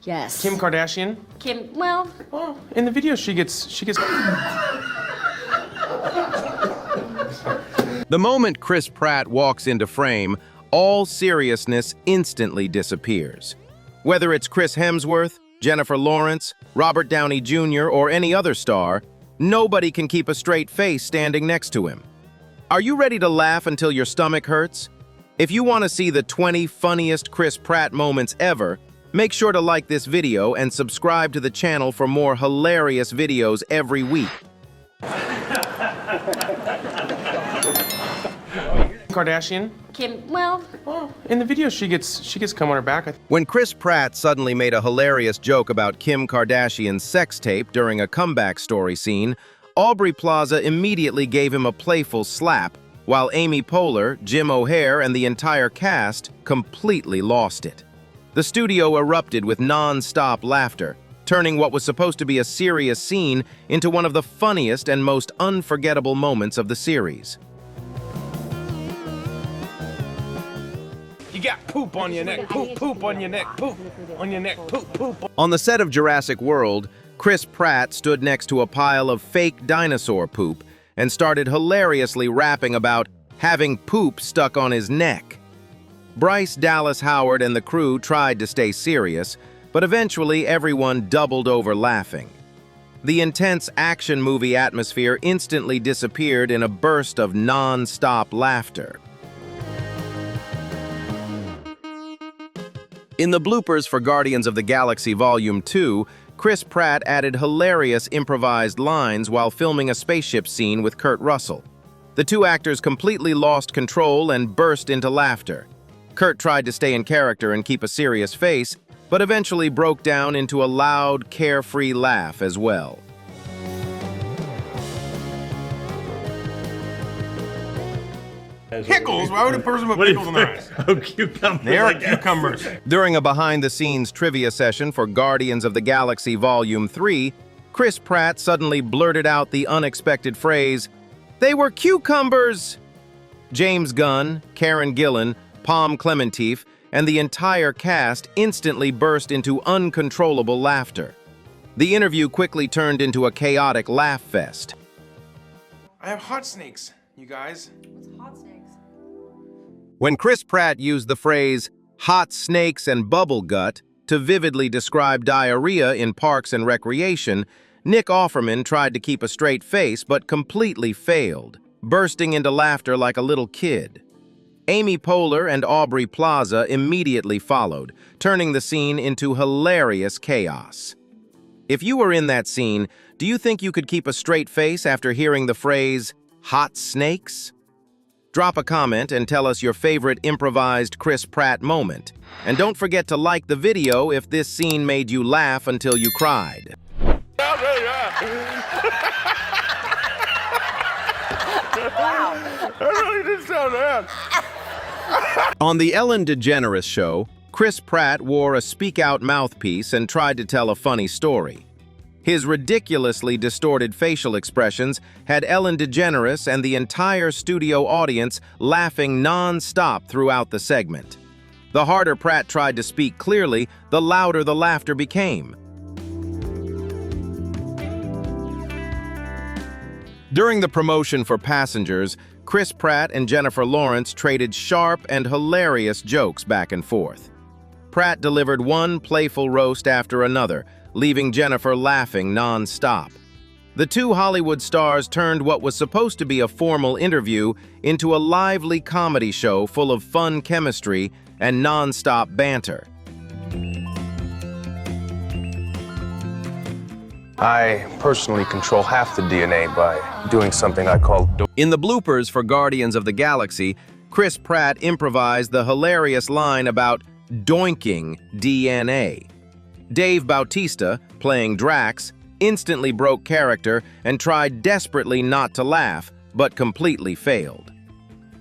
Yes. Kim Kardashian? Well, In the video she gets The moment Chris Pratt walks into frame, all seriousness instantly disappears. Whether it's Chris Hemsworth, Jennifer Lawrence, Robert Downey Jr., or any other star, nobody can keep a straight face standing next to him. Are you ready to laugh until your stomach hurts? If you want to see the 20 funniest Chris Pratt moments ever, make sure to like this video and subscribe to the channel for more hilarious videos every week. Kardashian? well, In the video she gets cum on her back. When Chris Pratt suddenly made a hilarious joke about Kim Kardashian's sex tape during a comeback story scene, Aubrey Plaza immediately gave him a playful slap, while Amy Poehler, Jim O'Heir, and the entire cast completely lost it. The studio erupted with non-stop laughter, turning what was supposed to be a serious scene into one of the funniest and most unforgettable moments of the series. You got poop on your neck, poop on your neck, poop on your neck, poop. On the set of Jurassic World, Chris Pratt stood next to a pile of fake dinosaur poop and started hilariously rapping about having poop stuck on his neck. Bryce Dallas Howard and the crew tried to stay serious, but eventually everyone doubled over laughing. The intense action movie atmosphere instantly disappeared in a burst of non-stop laughter. In the bloopers for Guardians of the Galaxy Volume 2, Chris Pratt added hilarious improvised lines while filming a spaceship scene with Kurt Russell. The two actors completely lost control and burst into laughter. Kurt tried to stay in character and keep a serious face, but eventually broke down into a loud, carefree laugh as well. Pickles? Why would a person put pickles in their eyes? Oh, cucumbers. They are cucumbers. During a behind-the-scenes trivia session for Guardians of the Galaxy Volume 3, Chris Pratt suddenly blurted out the unexpected phrase, "They were cucumbers!" James Gunn, Karen Gillan, Palm Clementif, and the entire cast instantly burst into uncontrollable laughter. The interview quickly turned into a chaotic laugh fest. I have hot snakes, you guys. what's hot snakes? When Chris Pratt used the phrase hot snakes and bubble gut to vividly describe diarrhea in parks and recreation, Nick Offerman tried to keep a straight face but completely failed, bursting into laughter like a little kid. Amy Poehler and Aubrey Plaza immediately followed, turning the scene into hilarious chaos. If you were in that scene, do you think you could keep a straight face after hearing the phrase hot snakes? Drop a comment and tell us your favorite improvised Chris Pratt moment. And don't forget to like the video if this scene made you laugh until you cried. On the Ellen DeGeneres Show, Chris Pratt wore a speak-out mouthpiece and tried to tell a funny story. His ridiculously distorted facial expressions had Ellen DeGeneres and the entire studio audience laughing non-stop throughout the segment. The harder Pratt tried to speak clearly, the louder the laughter became. During the promotion for Passengers, Chris Pratt and Jennifer Lawrence traded sharp and hilarious jokes back and forth. Pratt delivered one playful roast after another, leaving Jennifer laughing non-stop. The two Hollywood stars turned what was supposed to be a formal interview into a lively comedy show full of fun chemistry and non-stop banter. I personally control half the DNA by doing something I call... In the bloopers for Guardians of the Galaxy, Chris Pratt improvised the hilarious line about doinking DNA. Dave Bautista, playing Drax, instantly broke character and tried desperately not to laugh, but completely failed.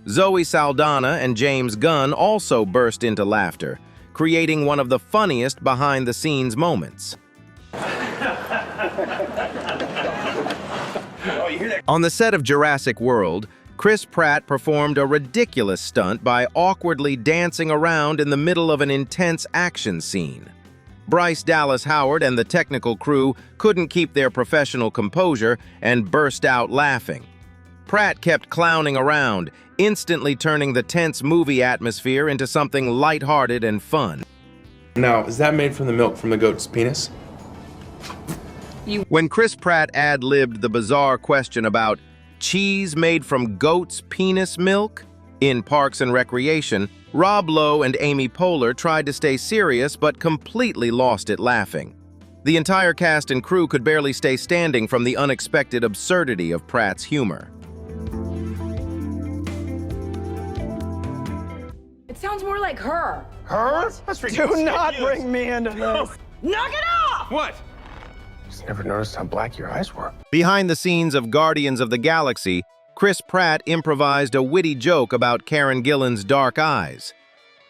Zoe Saldana and James Gunn also burst into laughter, creating one of the funniest behind-the-scenes moments. On the set of Jurassic World, Chris Pratt performed a ridiculous stunt by awkwardly dancing around in the middle of an intense action scene. Bryce Dallas Howard and the technical crew couldn't keep their professional composure and burst out laughing. Pratt kept clowning around, instantly turning the tense movie atmosphere into something lighthearted and fun. Now, is that made from the milk from the goat's penis? When Chris Pratt ad-libbed the bizarre question about cheese made from goat's penis milk in Parks and Recreation, Rob Lowe and Amy Poehler tried to stay serious but completely lost it laughing. The entire cast and crew could barely stay standing from the unexpected absurdity of Pratt's humor. It sounds more like her. Her? That's ridiculous. Do not bring me into this. Knock it off! What? Just never noticed how black your eyes were. Behind the scenes of Guardians of the Galaxy, Chris Pratt improvised a witty joke about Karen Gillan's dark eyes.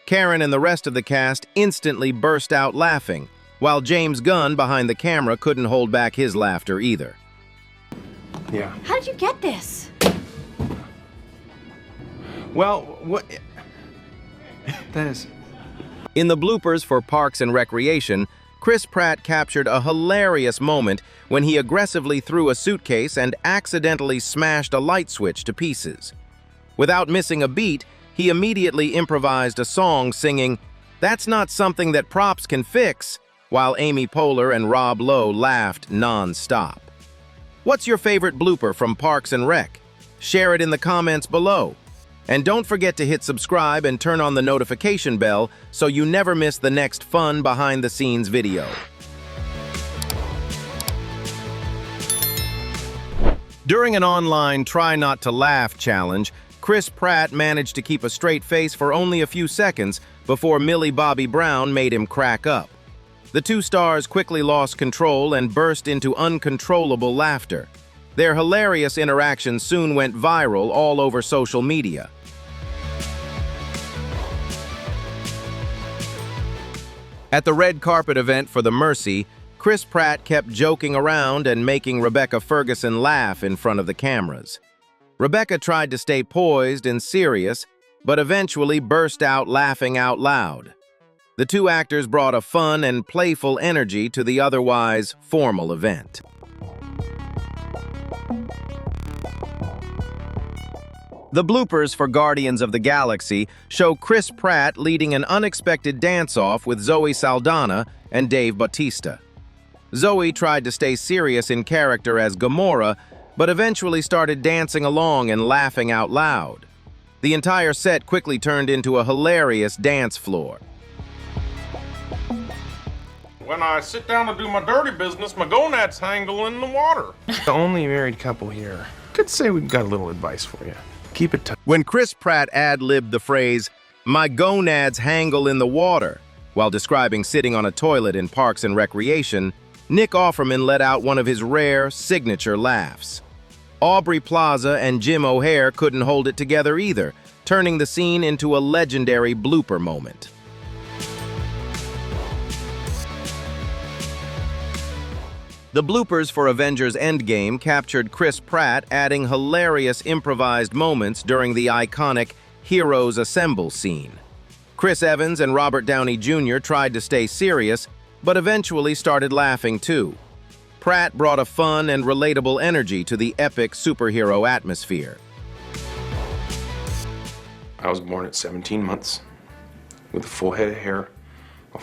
Karen and the rest of the cast instantly burst out laughing, while James Gunn behind the camera couldn't hold back his laughter either. Yeah. How did you get this? Well, what? That is... In the bloopers for Parks and Recreation, Chris Pratt captured a hilarious moment when he aggressively threw a suitcase and accidentally smashed a light switch to pieces. Without missing a beat, he immediately improvised a song singing, "That's not something that props can fix," while Amy Poehler and Rob Lowe laughed non-stop. What's your favorite blooper from Parks and Rec? Share it in the comments below. And don't forget to hit subscribe and turn on the notification bell so you never miss the next fun behind-the-scenes video. During an online Try Not to Laugh challenge, Chris Pratt managed to keep a straight face for only a few seconds before Millie Bobby Brown made him crack up. The two stars quickly lost control and burst into uncontrollable laughter. Their hilarious interaction soon went viral all over social media. At the red carpet event for the Mercy, Chris Pratt kept joking around and making Rebecca Ferguson laugh in front of the cameras. Rebecca tried to stay poised and serious, but eventually burst out laughing out loud. The two actors brought a fun and playful energy to the otherwise formal event. The bloopers for Guardians of the Galaxy show Chris Pratt leading an unexpected dance-off with Zoe Saldana and Dave Bautista. Zoe tried to stay serious in character as Gamora, but eventually started dancing along and laughing out loud. The entire set quickly turned into a hilarious dance floor. When I sit down to do my dirty business, my gonads hangle in the water. The only married couple here. Could say we've got a little advice for you. Keep it tight. When Chris Pratt ad-libbed the phrase, "My gonads hangle in the water," while describing sitting on a toilet in Parks and Recreation, Nick Offerman let out one of his rare, signature laughs. Aubrey Plaza and Jim O'Hare couldn't hold it together either, turning the scene into a legendary blooper moment. The bloopers for Avengers Endgame captured Chris Pratt adding hilarious improvised moments during the iconic Heroes Assemble scene. Chris Evans and Robert Downey Jr. tried to stay serious, but eventually started laughing too. Pratt brought a fun and relatable energy to the epic superhero atmosphere. I was born at 17 months with a full head of hair.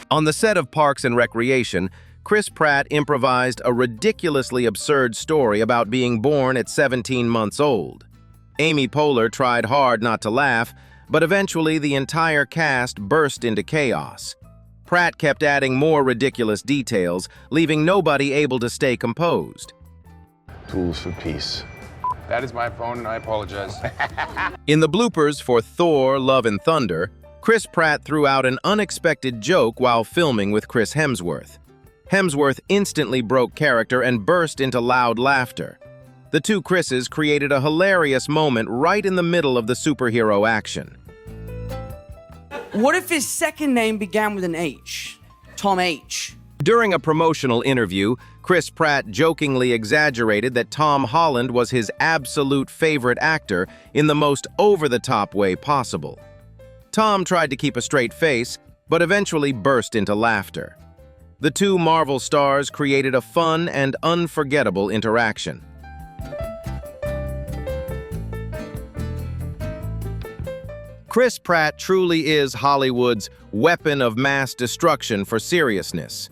On the set of Parks and Recreation, Chris Pratt improvised a ridiculously absurd story about being born at 17 months old. Amy Poehler tried hard not to laugh, but eventually the entire cast burst into chaos. Pratt kept adding more ridiculous details, leaving nobody able to stay composed. Tools for peace. That is my phone, and I apologize. In the bloopers for Thor: Love and Thunder, Chris Pratt threw out an unexpected joke while filming with Chris Hemsworth. Hemsworth instantly broke character and burst into loud laughter. The two Chris's created a hilarious moment right in the middle of the superhero action. What if his second name began with an H? Tom H. During a promotional interview, Chris Pratt jokingly exaggerated that Tom Holland was his absolute favorite actor in the most over-the-top way possible. Tom tried to keep a straight face, but eventually burst into laughter. The two Marvel stars created a fun and unforgettable interaction. Chris Pratt truly is Hollywood's weapon of mass destruction for seriousness.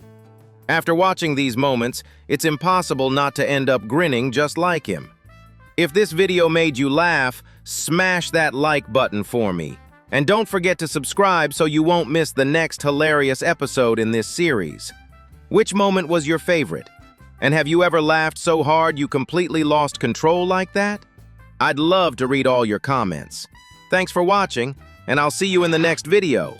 After watching these moments, it's impossible not to end up grinning just like him. If this video made you laugh, smash that like button for me. And don't forget to subscribe so you won't miss the next hilarious episode in this series. Which moment was your favorite? And have you ever laughed so hard you completely lost control like that? I'd love to read all your comments. Thanks for watching, and I'll see you in the next video.